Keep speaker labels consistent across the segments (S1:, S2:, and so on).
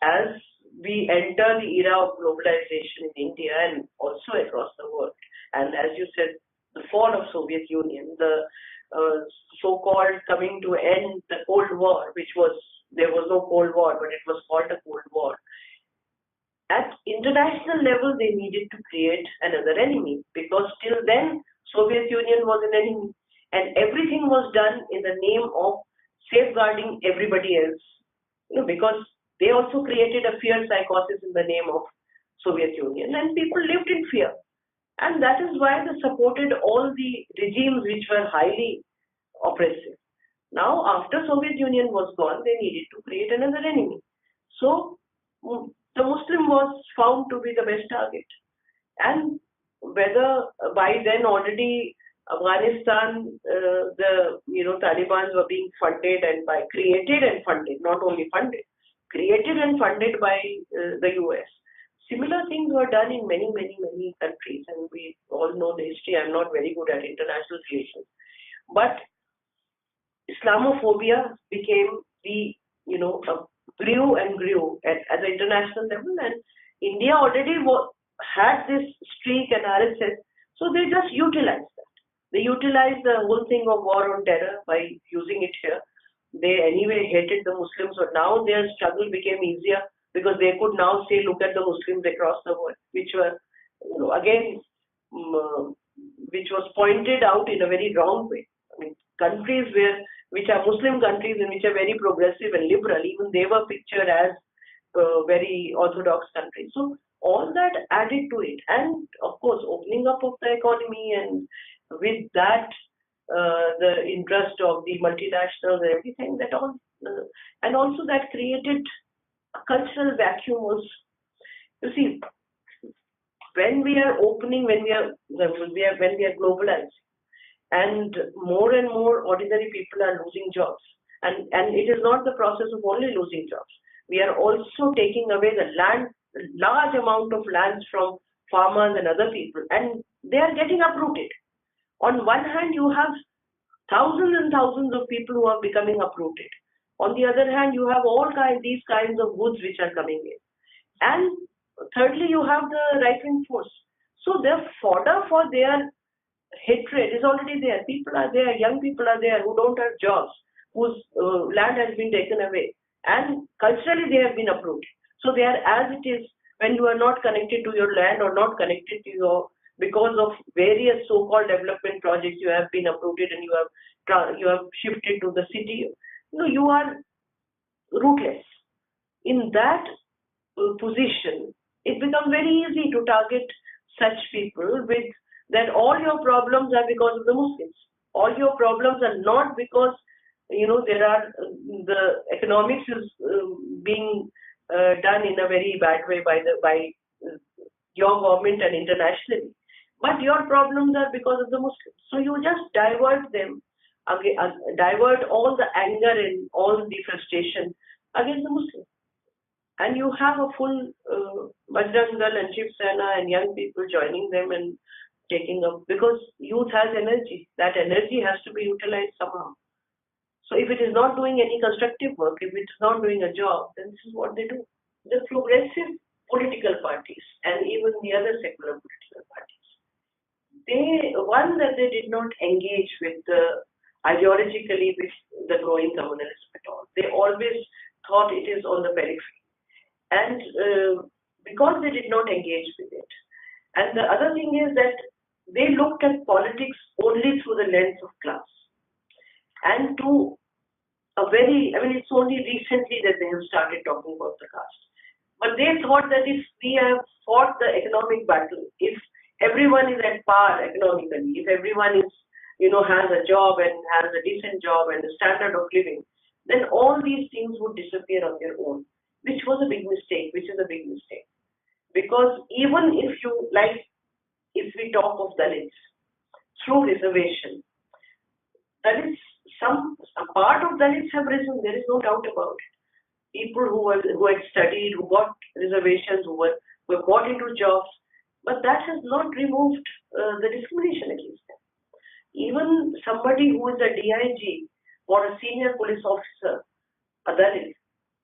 S1: as we enter the era of globalization in India and also across the world, and as you said, the fall of Soviet Union, the uh, so-called coming to end the Cold War, which was there was no Cold War, but it was called a Cold War. At international level, they needed to create another enemy because till then Soviet Union was an enemy, and everything was done in the name of safeguarding everybody else. Because they also created a fear psychosis in the name of Soviet Union, and people lived in fear. And that is why they supported all the regimes which were highly oppressive. Now, after Soviet Union was gone, they needed to create another enemy. So, the Muslim was found to be the best target. And whether by then already Afghanistan, the Taliban were being funded and by created and funded, not only funded, created and funded by the US. Similar things were done in many, many, many countries, and we all know the history. I'm not very good at international relations, but Islamophobia became the, grew and grew at the international level, and India already had this streak and RSS, so they just utilized that. They utilized the whole thing of war on terror by using it here. They anyway hated the Muslims, but now their struggle became easier because they could now say, look at the Muslims across the world, which were, again, which was pointed out in a very wrong way. I mean, countries which are Muslim countries and which are very progressive and liberal, even they were pictured as very orthodox countries. So all that added to it, and of course, opening up of the economy, and with that, the interest of the multinationals and everything that all, and also that created a cultural vacuum also. You see, when we are opening, when we are globalized, and more ordinary people are losing jobs, and it is not the process of only losing jobs. We are also taking away the land, large amount of lands from farmers and other people, and they are getting uprooted. On one hand, you have thousands and thousands of people who are becoming uprooted. On the other hand, you have these kinds of goods which are coming in. And thirdly, you have the right-wing force. So their fodder for their hatred is already there. People are there, young people are there who don't have jobs, whose land has been taken away. And culturally, they have been uprooted. So they are as it is when you are not connected to your land or not connected to your, because of various so-called development projects, you have been uprooted and you have shifted to the city. You are rootless. In that position, it becomes very easy to target such people with that all your problems are because of the Muslims. All your problems are not because there are the economics is being done in a very bad way by your government and internationally, but your problems are because of the Muslims. So you just divert them, divert all the anger and all the frustration against the Muslims, and you have a full Bajrang Dal and Shiv Sena and young people joining them and taking up, because youth has energy. That energy has to be utilized somehow. So if it is not doing any constructive work, if it is not doing a job, then this is what they do. The progressive political parties and even the other secular political parties, they did not engage with ideologically with the growing communalism at all. They always thought it is on the periphery. And because they did not engage with it. And the other thing is that they looked at politics only through the lens of class. And it's only recently that they have started talking about the caste. But they thought that if we have fought the economic battle, if everyone is at par economically, if everyone is, has a job and has a decent job and a standard of living, then all these things would disappear on their own, which is a big mistake. Because even if we talk of Dalits, through reservation, Dalits, a part of Dalits have risen, there is no doubt about it. People who had studied, who got reservations, who were got into jobs, but that has not removed the discrimination against them. Even somebody who is a DIG or a senior police officer, a Dalit,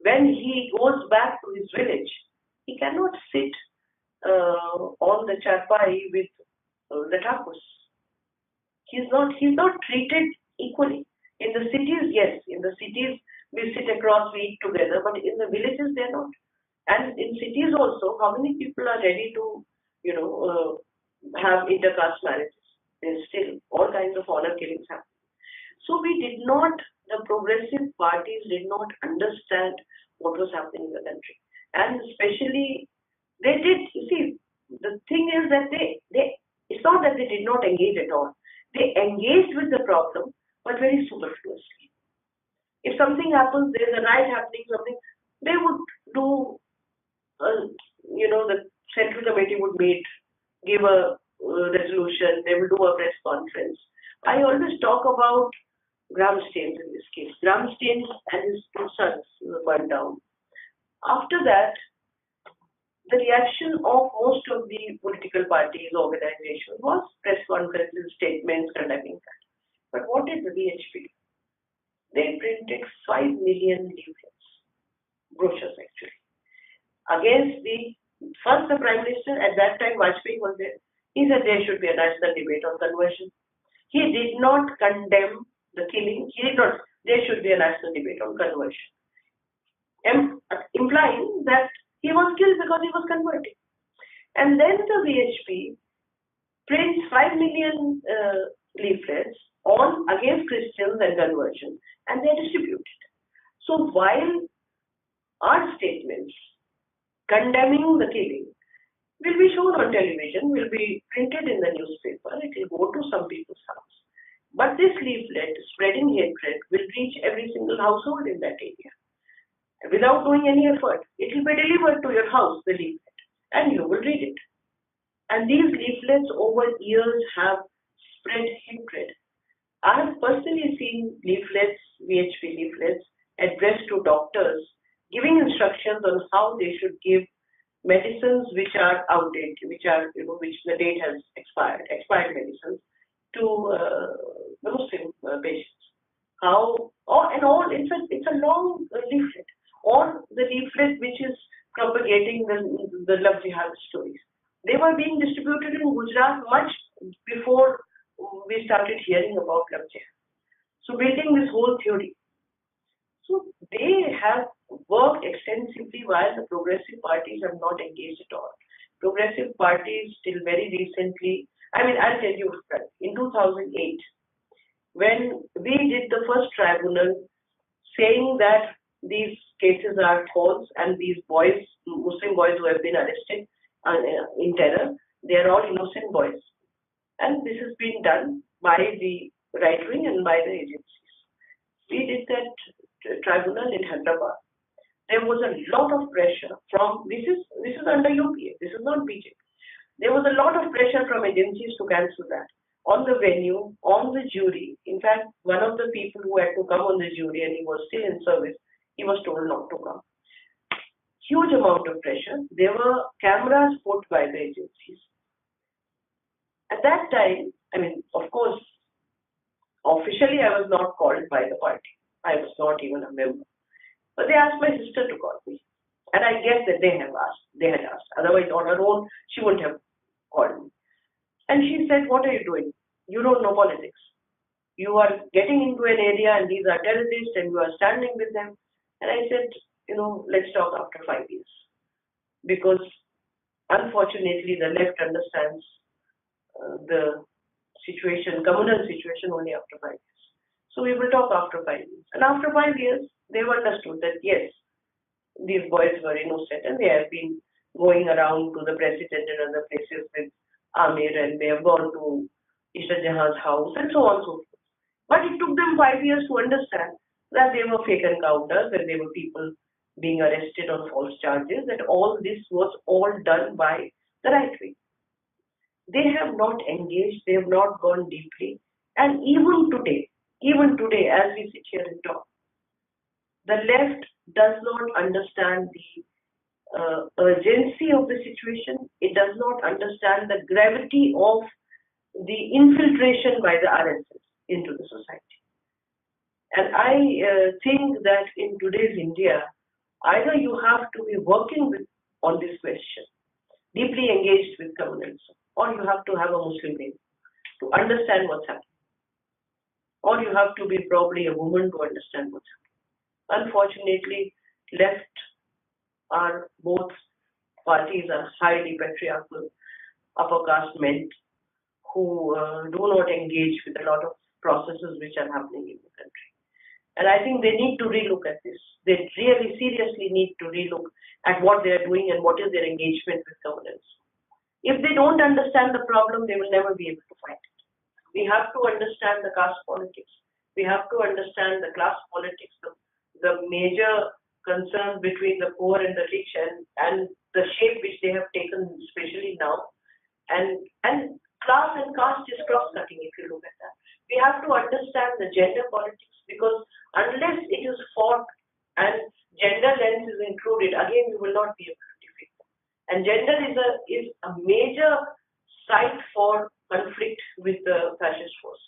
S1: When he goes back to his village, he cannot sit on the charpai with the Thakurs. He's not treated equally. In the cities, yes, in the cities we sit across, we eat together, but in the villages they're not. And in cities also, how many people are ready to, have intercaste marriages? There's still all kinds of honor killings happen. So we did not, the progressive parties did not understand what was happening in the country. And especially, they did, you see, the thing is that it's not that they did not engage at all. They engaged with the problem, but very superfluously. If something happens, there's a riot happening, something, they would do, the central committee would meet, give a resolution, they will do a press conference. I always talk about Gramstein in this case. Gramstein and his two sons were burned down. After that, the reaction of most of the political parties, organizations was press conferences, statements condemning that. But what did the VHP do? They printed 5 million leaflets, brochures actually, against the Prime Minister, at that time Vajpayee was there. He said there should be a national debate on conversion. He did not condemn the killing. He did not, there should be a national debate on conversion. Implying that he was killed because he was converted. And then the VHP prints 5 million leaflets on against Christians and conversion, and they are distributed. So while our statements condemning the killing will be shown on television, will be printed in the newspaper, it will go to some people's house. But this leaflet spreading hatred will reach every single household in that area without doing any effort. It will be delivered to your house, the leaflet, and you will read it. And these leaflets over years have spread hatred. I have personally seen leaflets, VHP leaflets, addressed to doctors, giving instructions on how they should give medicines which are outdated, which the date has expired medicines, to the Muslim patients. In fact, it's a long leaflet. Or the leaflet which is propagating the love jihad stories. They were being distributed in Gujarat much before we started hearing about love jihad. So building this whole theory. So they have worked extensively while the progressive parties have not engaged at all. Progressive parties till very recently, I'll tell you, in 2008, when we did the first tribunal saying that these cases are false and these boys, Muslim boys who have been arrested in terror, they are all innocent boys. And this has been done by the right wing and by the agencies. We did that tribunal in Hyderabad. There was a lot of pressure from, this is under UPA, this is not BJP. There was a lot of pressure from agencies to cancel that. On the venue, on the jury. In fact, one of the people who had to come on the jury and he was still in service, he was told not to come. Huge amount of pressure. There were cameras put by the agencies. At that time, of course, officially I was not called by the party. I was not even a member. But they asked my sister to call me. And I guess that they had asked. Otherwise, on her own, she wouldn't have called me. And she said, what are you doing? You don't know politics. You are getting into an area and these are terrorists and you are standing with them. And I said, let's talk after 5 years. Because unfortunately, the left understands the situation, communal situation only after 5 years. So we will talk after 5 years. And after 5 years, they've understood that yes, these boys were innocent and they have been going around to the president and other places with Amir and they have gone to Ishtar Jahan's house and so on and so forth. But it took them 5 years to understand that they were fake encounters, that there were people being arrested on false charges, that all this was all done by the right wing. They have not engaged, they have not gone deeply. And even today, as we sit here and talk, the left does not understand the urgency of the situation. It does not understand the gravity of the infiltration by the RSS into the society. And I think that in today's India, Either you have to be working with, on this question, deeply engaged with communalism, or you have to have a Muslim name to understand what's happening, or you have to be probably a woman to understand what's happening. Unfortunately, left are both parties are highly patriarchal, upper caste men who do not engage with a lot of processes which are happening in the country. And I think they need to relook at this. They really seriously need to relook at what they are doing and what is their engagement with governance. If they don't understand the problem, they will never be able to fight it. We have to understand the caste politics. We have to understand the class politics, the major concerns between the poor and the rich, and the shape which they have taken, especially now. And class and caste is cross-cutting if you look at that. We have to understand the gender politics, because unless it is fought and gender lens is included, again, you will not be able to defeat them. And gender is a major site for conflict with the fascist force.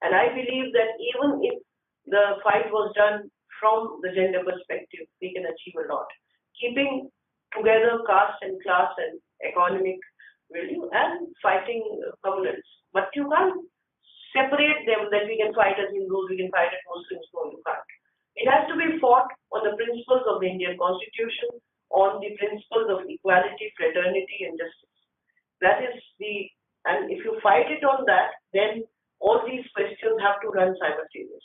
S1: And I believe that even if the fight was done from the gender perspective, we can achieve a lot. Keeping together caste and class and economic value and fighting communals. But you can't separate them, that we can fight as Hindus, we can fight as Muslims. No, you can't. It has to be fought on the principles of the Indian Constitution, on the principles of equality, fraternity, and justice. That is and if you fight it on that, then all these questions have to run simultaneously.